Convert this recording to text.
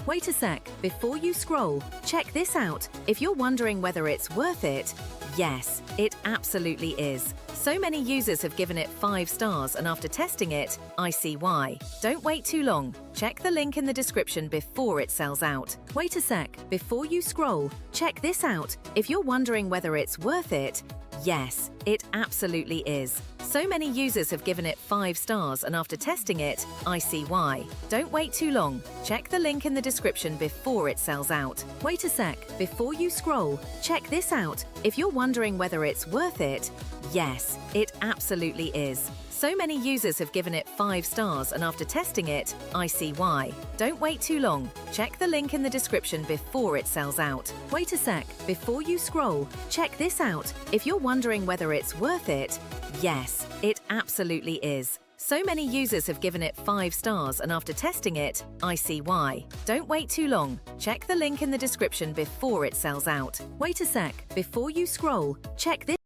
Wait a sec, before you scroll, check this out. If you're wondering whether it's worth it, yes, it absolutely is. So many users have given it 5 stars, and after testing it, I see why. Don't wait too long. Check the link in the description before it sells out. Wait a sec, before you scroll, check this out. If you're wondering whether it's worth it, yes, it absolutely is. So many users have given it 5 stars, and after testing it, I see why. Don't wait too long. Check the link in the description before it sells out. Wait a sec, before you scroll, check this out. If you're wondering whether it's worth it, yes, it absolutely is. So many users have given it 5 stars, and after testing it, I see why. Don't wait too long. Check the link in the description before it sells out. Wait a sec, before you scroll, check this out. If you're wondering whether it's worth it, yes, it absolutely is. So many users have given it 5 stars, and after testing it, I see why. Don't wait too long. Check the link in the description before it sells out. Wait a sec, before you scroll, check this